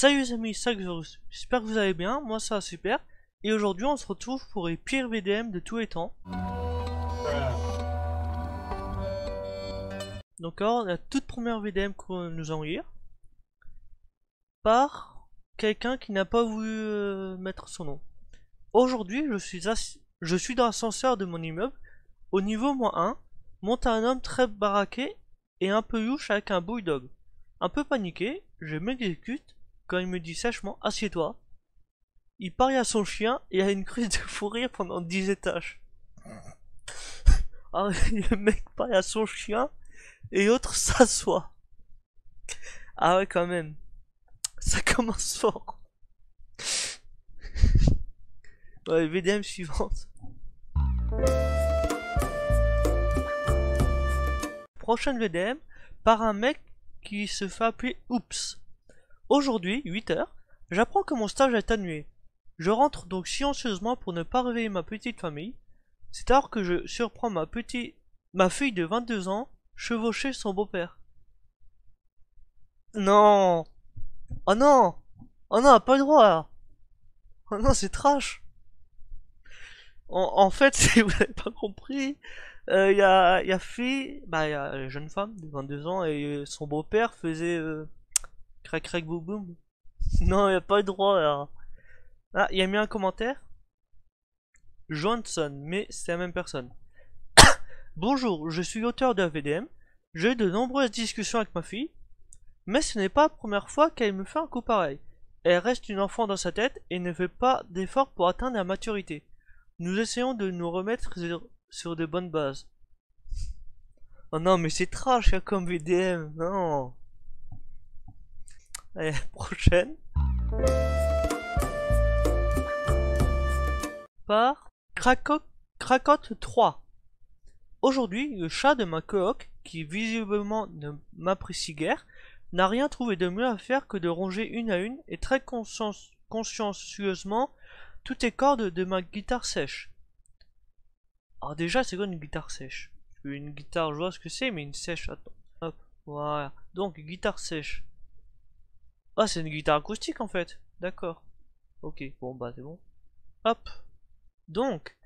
Salut les amis, salut Xorus. J'espère que vous allez bien, moi ça va super. Et aujourd'hui on se retrouve pour les pires VDM de tous les temps. Donc alors la toute première VDM qu'on nous a lire par quelqu'un qui n'a pas voulu mettre son nom. Aujourd'hui je suis dans l'ascenseur de mon immeuble. Au niveau -1, monte un homme très baraqué et un peu louche avec un bulldog. Un peu paniqué, je m'exécute quand il me dit sèchement assieds-toi. Il parle à son chien et a une crise de fou rire pendant 10 étages. Ah, le mec parle à son chien et l'autre s'assoit. Ah ouais, quand même. Ça commence fort. Ouais, VDM suivante. Prochaine VDM par un mec qui se fait appeler Oups. Aujourd'hui, 8h, j'apprends que mon stage est annulé. Je rentre donc silencieusement pour ne pas réveiller ma petite famille. C'est alors que je surprends ma fille de 22 ans chevaucher son beau-père. Non. Oh non. Oh non, pas le droit là. Oh non, c'est trash. En fait, si vous n'avez pas compris, y a fille, bah y a une jeune femme de 22 ans et son beau-père faisait crac crac boum boum. Non, y a pas le droit là. Ah, il a mis un commentaire. Johnson, mais c'est la même personne. Bonjour, je suis l'auteur de la VDM. J'ai eu de nombreuses discussions avec ma fille, mais ce n'est pas la première fois qu'elle me fait un coup pareil. Elle reste une enfant dans sa tête et ne fait pas d'efforts pour atteindre la maturité. Nous essayons de nous remettre sur de bonnes bases. Oh non, mais c'est trash comme VDM, non. Allez, prochaine. Par Cracotte 3. Aujourd'hui, le chat de ma coloc, qui visiblement ne m'apprécie guère, n'a rien trouvé de mieux à faire que de ronger une à une et très consciencieusement toutes les cordes de ma guitare sèche. Alors déjà, c'est quoi une guitare sèche? Une guitare, je vois ce que c'est, mais une sèche, attends. Hop, voilà. Donc, guitare sèche. Ah, c'est une guitare acoustique en fait. D'accord. Ok, bon bah c'est bon. Hop. Donc,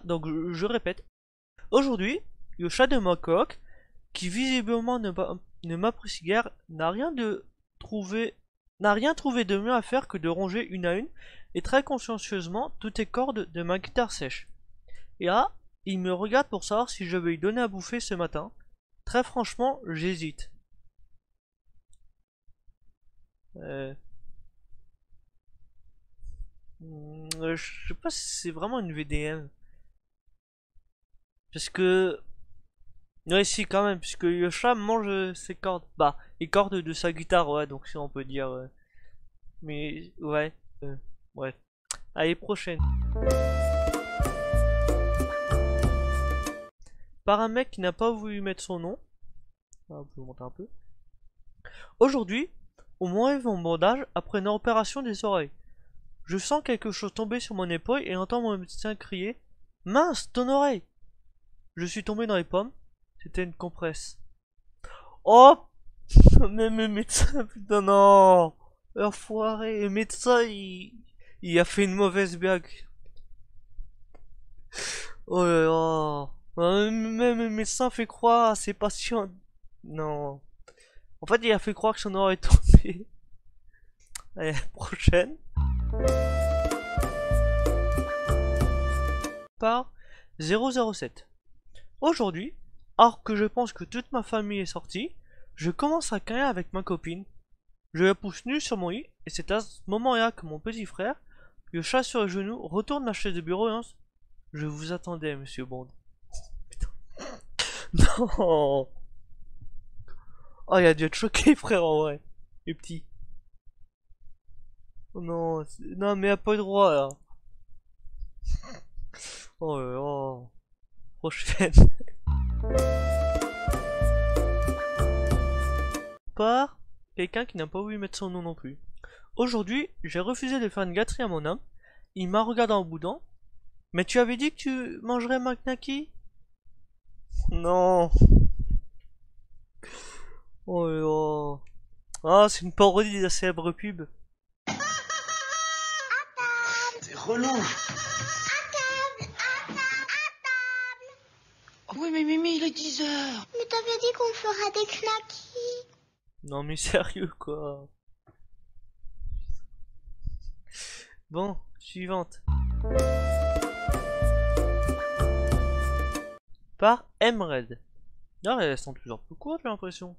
donc je répète. Aujourd'hui, le chat de ma coque, qui visiblement ne m'apprécie guère, n'a rien trouvé de mieux à faire que de ronger une à une et très consciencieusement toutes les cordes de ma guitare sèche. Et là, il me regarde pour savoir si je vais lui donner à bouffer ce matin. Très franchement, j'hésite. Je sais pas si c'est vraiment une VDM. Parce que... Ouais, si, quand même, puisque le chat mange ses cordes. Bah, les cordes de sa guitare, ouais, donc si on peut dire... Mais, ouais. Ouais. Allez, prochaine. Par un mec qui n'a pas voulu mettre son nom. Ah, on peut monter un peu. Aujourd'hui, on m'enlève mon bandage après une opération des oreilles. Je sens quelque chose tomber sur mon épaule et entends mon médecin crier « Mince, ton oreille !» Je suis tombé dans les pommes. C'était une compresse. Oh, mais médecin, putain non, enfoiré, le médecin il a fait une mauvaise blague. Oh là là, même le médecin fait croire à ses patients. Non, en fait il a fait croire que son oreille est tombée. Allez, prochaine. Par 007. Aujourd'hui, alors que je pense que toute ma famille est sortie, je commence à câliner avec ma copine. Je la pousse nue sur mon lit, et c'est à ce moment-là que mon petit frère, le chat sur le genou, retourne la chaise de bureau et lance « Je vous attendais, monsieur Bond. » Putain. Non. Oh, il a dû être choqué, frère, en vrai. Le petit. Oh non, non, mais il a pas le droit, là. Oh là là. Prochaine. Par quelqu'un qui n'a pas voulu mettre son nom non plus. Aujourd'hui, j'ai refusé de faire une gâterie à mon homme. Il m'a regardé en boudant. Mais tu avais dit que tu mangerais McNacky? Non. Oh là là. Ah, c'est une parodie de la célèbre pub. C'est relou. Oui, mais Mimi, il est 10 heures. Mais t'avais dit qu'on fera des knackis. Non mais sérieux quoi. Bon, suivante. Par Emred. Non, elles sont toujours plus courtes, j'ai l'impression.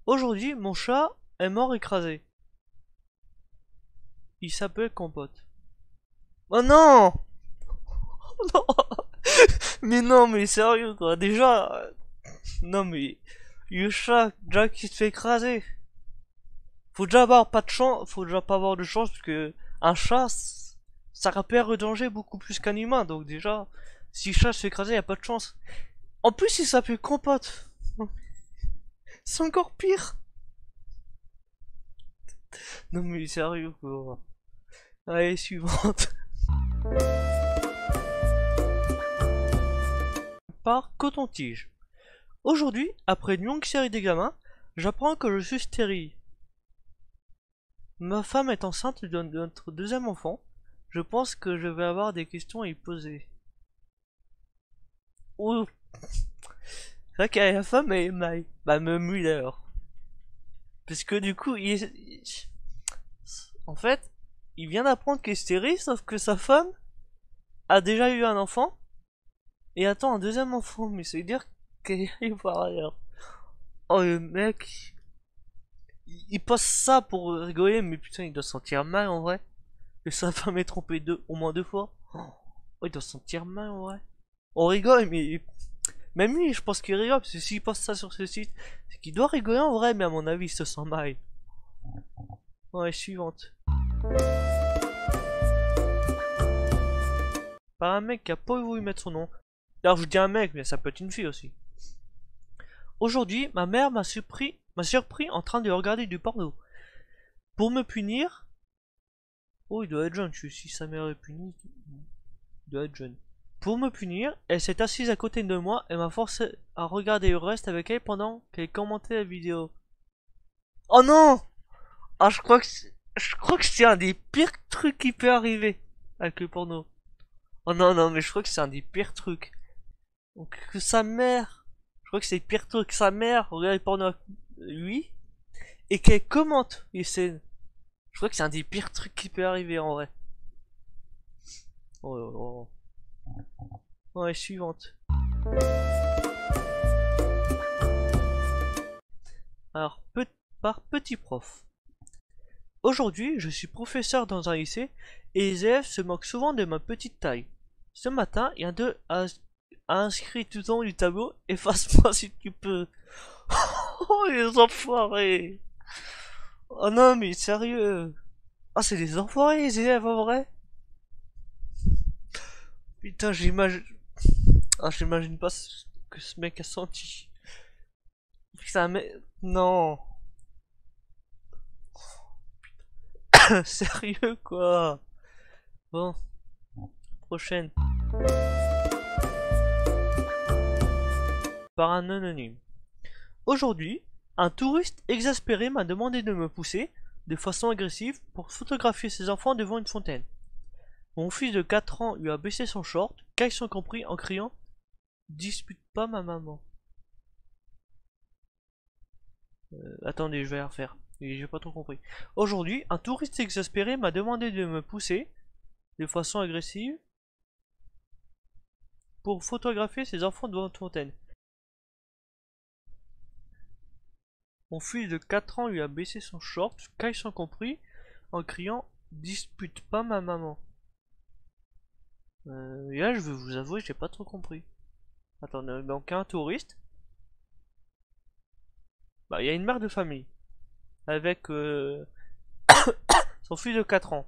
Aujourd'hui, mon chat est mort écrasé. Il s'appelle Compote. Oh non! Oh non! Mais non, mais sérieux quoi. Déjà, non mais le chat, déjà qui se fait écraser. Faut déjà avoir pas de chance, faut déjà pas avoir de chance parce que un chat, ça repère le danger beaucoup plus qu'un humain. Donc déjà, si le chat se fait écraser, y a pas de chance. En plus, il s'appelle Compote. C'est encore pire. Non mais sérieux quoi. Allez, suivante. Par Coton-Tige. Aujourd'hui, après une longue série d'examens, j'apprends que je suis stérile. Ma femme est enceinte de notre deuxième enfant. Je pense que je vais avoir des questions à y poser. Oh, c'est vrai que la femme est mal. Bah, me Muller. Parce que du coup, en fait, il vient d'apprendre qu'il est stérile, sauf que sa femme a déjà eu un enfant et attend un deuxième enfant. Mais ça veut dire qu'elle est par ailleurs. Oh, le mec, il passe ça pour rigoler, mais putain, il doit se sentir mal en vrai. Que sa femme est trompée au moins 2 fois. Oh, il doit se sentir mal en vrai. On rigole, mais même lui, je pense qu'il rigole, parce que s'il poste ça sur ce site, c'est qu'il doit rigoler en vrai, mais à mon avis, il se sent mal. Ouais, suivante. Par un mec qui a pas voulu mettre son nom. Alors, je dis un mec, mais ça peut être une fille aussi. Aujourd'hui, ma mère m'a surpris en train de regarder du porno. Pour me punir. Oh, il doit être jeune, si sa mère est punie, il doit être jeune. Pour me punir, elle s'est assise à côté de moi et m'a forcé à regarder le reste avec elle pendant qu'elle commentait la vidéo. Oh non! Ah, je crois que c'est un des pires trucs qui peut arriver avec le porno. Oh non, non, mais je crois que c'est un des pires trucs. Donc, que sa mère, je crois que c'est le pire truc que sa mère regarde le porno avec lui et qu'elle commente les scènes. Je crois que c'est un des pires trucs qui peut arriver en vrai. Oh, oh, oh. Ouais, suivante. Alors, par petit prof. Aujourd'hui, je suis professeur dans un lycée et les élèves se moquent souvent de ma petite taille. Ce matin, il y a deux a inscrit tout en haut du tableau efface-moi si tu peux. Oh, les enfoirés! Oh non, mais sérieux! Ah, c'est des enfoirés les élèves en vrai! Putain, j'imagine. Ah, j'imagine pas ce que ce mec a senti. C'est un mec. Non! Sérieux quoi? Bon, prochaine. Par un anonyme. Aujourd'hui, un touriste exaspéré m'a demandé de me pousser, de façon agressive, pour photographier ses enfants devant une fontaine. Mon fils de 4 ans lui a baissé son short, caleçon compris, en criant dispute pas ma maman. Attendez, je vais la refaire. J'ai pas trop compris. Aujourd'hui, un touriste exaspéré m'a demandé de me pousser, de façon agressive, pour photographier ses enfants devant une fontaine. Mon fils de 4 ans lui a baissé son short, caleçon compris, en criant dispute pas ma maman. Et là, je vais vous avouer, j'ai pas trop compris. Attendez, donc un touriste. Bah, il y a une mère de famille avec son fils de 4 ans.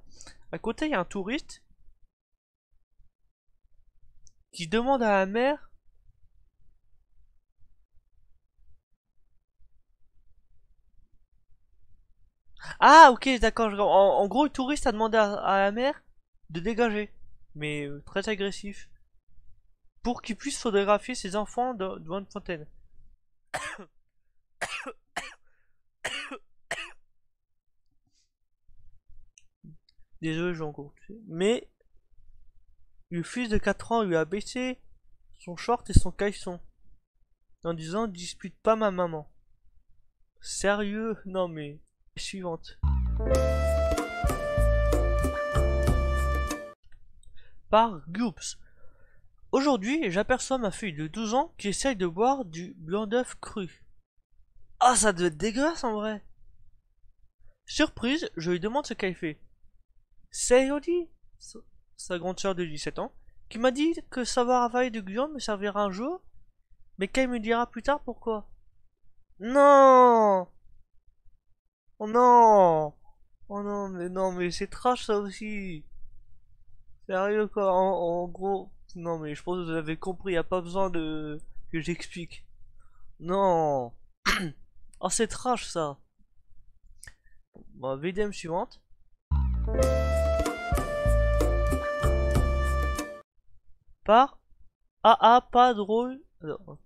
À côté, il y a un touriste qui demande à la mère. Ah, ok, d'accord. En gros, le touriste a demandé à la mère de dégager, mais très agressif, pour qu'il puisse photographier ses enfants devant une fontaine. Désolé, j'en compte. Mais le fils de 4 ans lui a baissé son short et son caleçon en disant dispute pas ma maman. Sérieux? Non mais. Suivante. Par Goops. Aujourd'hui, j'aperçois ma fille de 12 ans qui essaye de boire du blanc d'œuf cru. Ah, ça doit être dégueulasse en vrai. Surprise, je lui demande ce qu'elle fait. C'est Elodie, sa grande sœur de 17 ans, qui m'a dit que savoir avaler du gland me servira un jour, mais qu'elle me dira plus tard pourquoi. Non! Oh non! Oh non, mais c'est trash ça aussi! Sérieux quoi, en gros. Non mais je pense que vous avez compris, y a pas besoin de que j'explique. Non! Oh c'est trash ça! Bon, VDM suivante. Par AA pas drôle. Alors,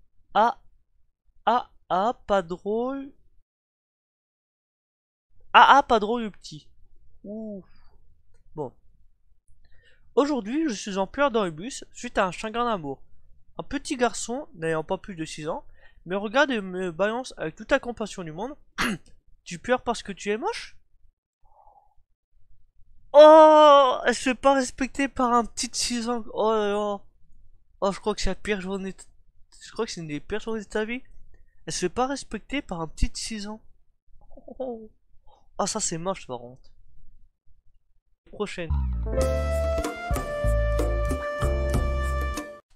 AA pas drôle. AA pas drôle le petit. Ouh. Bon. Aujourd'hui, je suis en pleurs dans le bus suite à un chagrin d'amour. Un petit garçon, n'ayant pas plus de 6 ans, me regarde et me balance avec toute la compassion du monde. Tu pleures parce que tu es moche? Oh, elle se fait pas respecter par un petit de 6 ans. Oh là là. Oh, je crois que c'est la pire journée. Je crois que c'est une des pires journées de ta vie. Elle se fait pas respecter par un petit de 6 ans. Oh, oh, ça c'est moche par contre. Prochaine.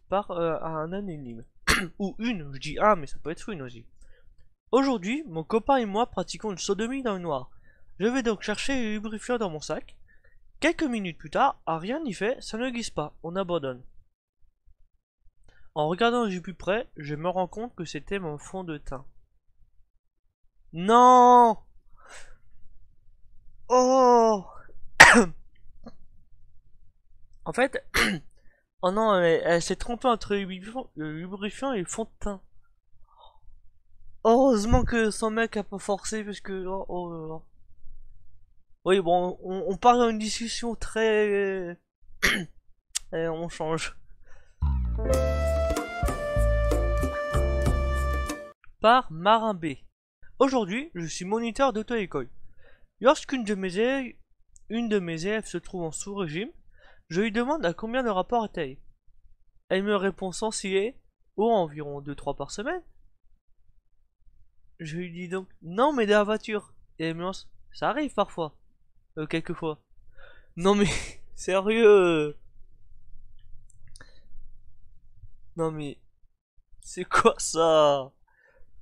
Par un anonyme. Ou une, je dis un, mais ça peut être une aussi. Aujourd'hui, mon copain et moi pratiquons une sodomie dans le noir. Je vais donc chercher le lubrifiant dans mon sac. Quelques minutes plus tard, à rien n'y fait, ça ne glisse pas, on abandonne. En regardant du plus près, je me rends compte que c'était mon fond de teint. Non! Oh! En fait, oh non, elle s'est trompée entre le lubrifiant et le fond de teint. Heureusement que son mec a pas forcé parce que oh. Oui bon, on parle d'une discussion très et on change. Par Marin B. Aujourd'hui, je suis moniteur d'auto-école. Lorsqu'une une de mes élèves se trouve en sous-régime, je lui demande à combien de rapports est-elle. Elle me répond sans ciller, ou environ 2-3 par semaine. Je lui dis donc non mais de la voiture. Et elle me lance, ça arrive parfois. Quelquefois. Non mais sérieux. Non mais c'est quoi ça?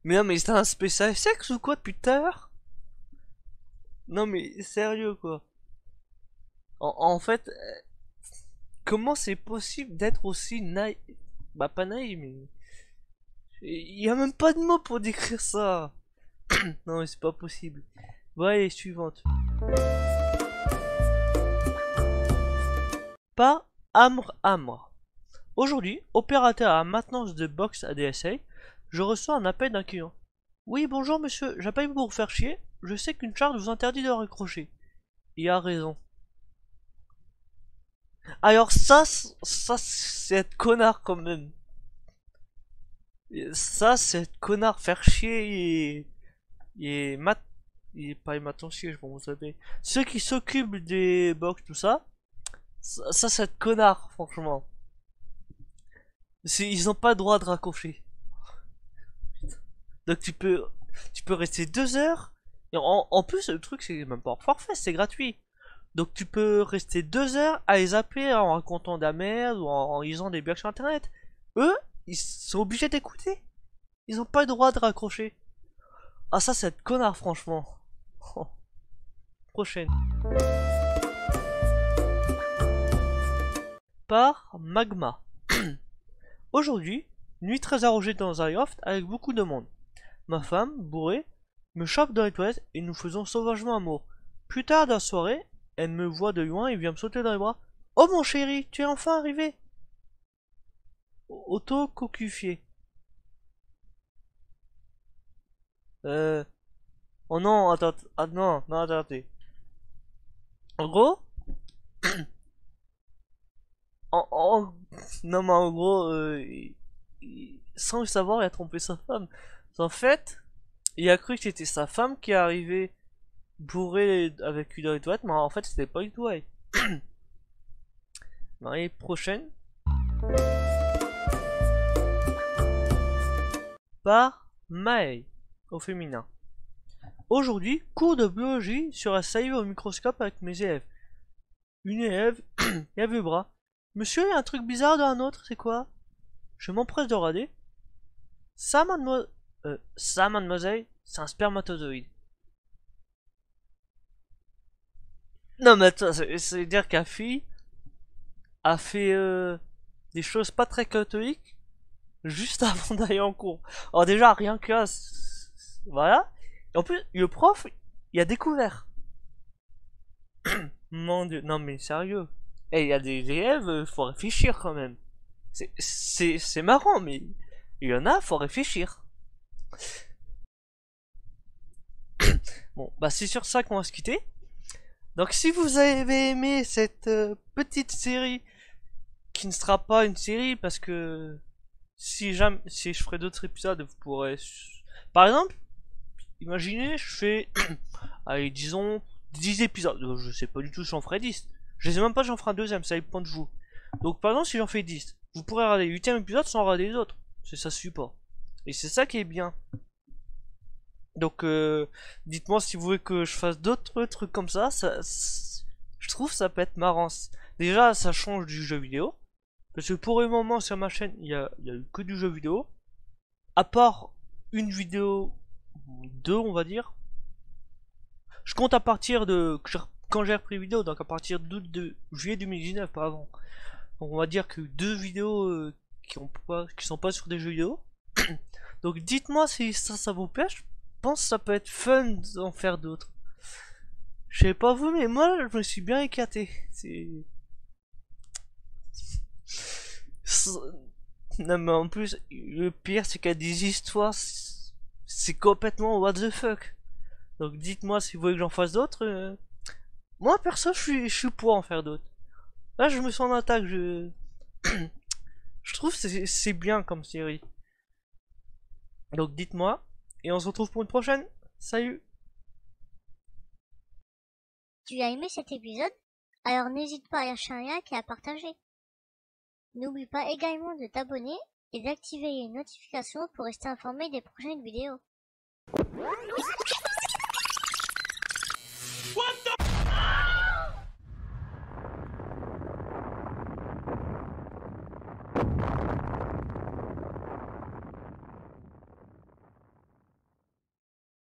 Mais non mais c'est un spécial sexe ou quoi depuis tout à l'heure? Non mais sérieux quoi. En fait, comment c'est possible d'être aussi naïf? Bah pas naïf mais... Il y a même pas de mots pour décrire ça. Non mais c'est pas possible. Bon allez, suivante. Pas Amr. Aujourd'hui, opérateur à maintenance de box ADSL, je reçois un appel d'un client. Oui, bonjour monsieur, j'appelle pour vous faire chier. Je sais qu'une charte vous interdit de raccrocher. Il a raison. Alors ça c'est être connard quand même. Ça c'est être connard, faire chier et mat... Et pas les matenciers, je vais vous savez. Ceux qui s'occupent des box, tout ça, ça c'est être connard, franchement. Ils ont pas le droit de raccrocher. Donc tu peux rester 2 heures. Et en plus, le truc, c'est même pas hors forfait, c'est gratuit. Donc tu peux rester 2 heures à les appeler en racontant de la merde ou en lisant des blogs sur internet. Eux, ils sont obligés d'écouter. Ils ont pas le droit de raccrocher. Ah ça, c'est être connard, franchement. Oh. Prochaine. Par Magma. Aujourd'hui, nuit très arrogée dans un loft avec beaucoup de monde. Ma femme, bourrée, me chope dans les toilettes et nous faisons sauvagement amour. Plus tard dans la soirée, elle me voit de loin et vient me sauter dans les bras. Oh mon chéri, tu es enfin arrivé. Auto-cocufié. Oh non, attends, non, attendez. En gros, Non mais en gros, sans le savoir, il a trompé sa femme. En fait, il a cru que c'était sa femme qui est arrivée bourrée avec une Dwight, mais en fait c'était pas du tout elle. L'année prochaine. Par Mae, au féminin. Aujourd'hui, cours de biologie sur la salive au microscope avec mes élèves. Une élève, il a vu le bras. Monsieur, il y a un truc bizarre dans un autre, c'est quoi? Je m'empresse de regarder. Ça, mademoiselle, c'est un spermatozoïde. Non, mais attends, c'est dire qu'un fille a fait des choses pas très catholiques juste avant d'aller en cours. Alors, déjà, rien que là, voilà. Et en plus, le prof, il a découvert. Mon dieu, non, mais sérieux. Et il y a des élèves, faut réfléchir quand même. C'est marrant, mais il y en a, faut réfléchir. Bon, bah c'est sur ça qu'on va se quitter. Donc si vous avez aimé cette petite série, qui ne sera pas une série, parce que si je ferai d'autres épisodes, vous pourrez... Par exemple, imaginez, je fais, allez, disons, 10 épisodes. Je sais pas du tout si j'en ferai 10. Je sais même pas si j'en ferai un deuxième, ça dépend de vous. Donc par exemple, si j'en fais 10, vous pourrez regarder le 8ème épisode sans regarder les autres. Ça suffit pas. Et c'est ça qui est bien. Donc dites-moi si vous voulez que je fasse d'autres trucs comme ça, je trouve ça peut être marrant. Déjà ça change du jeu vidéo. Parce que pour le moment sur ma chaîne il y a eu que du jeu vidéo. À part une vidéo, deux on va dire. Je compte à partir de... quand j'ai repris vidéo, donc à partir de juillet 2019, pas avant. Donc on va dire que deux vidéos qui sont pas sur des jeux vidéo. Donc dites-moi si ça vous plaît. Je pense que ça peut être fun d'en faire d'autres. Je sais pas vous, mais moi je me suis bien éclaté. Non mais en plus, le pire c'est qu'il y a des histoires, c'est complètement what the fuck. Donc dites-moi si vous voulez que j'en fasse d'autres. Moi perso je suis pour en faire d'autres. Là je me sens en attaque, je trouve que c'est bien comme série. Donc dites-moi, et on se retrouve pour une prochaine. Salut! Tu as aimé cet épisode? Alors n'hésite pas à lâcher un like et à partager. N'oublie pas également de t'abonner et d'activer les notifications pour rester informé des prochaines vidéos. What the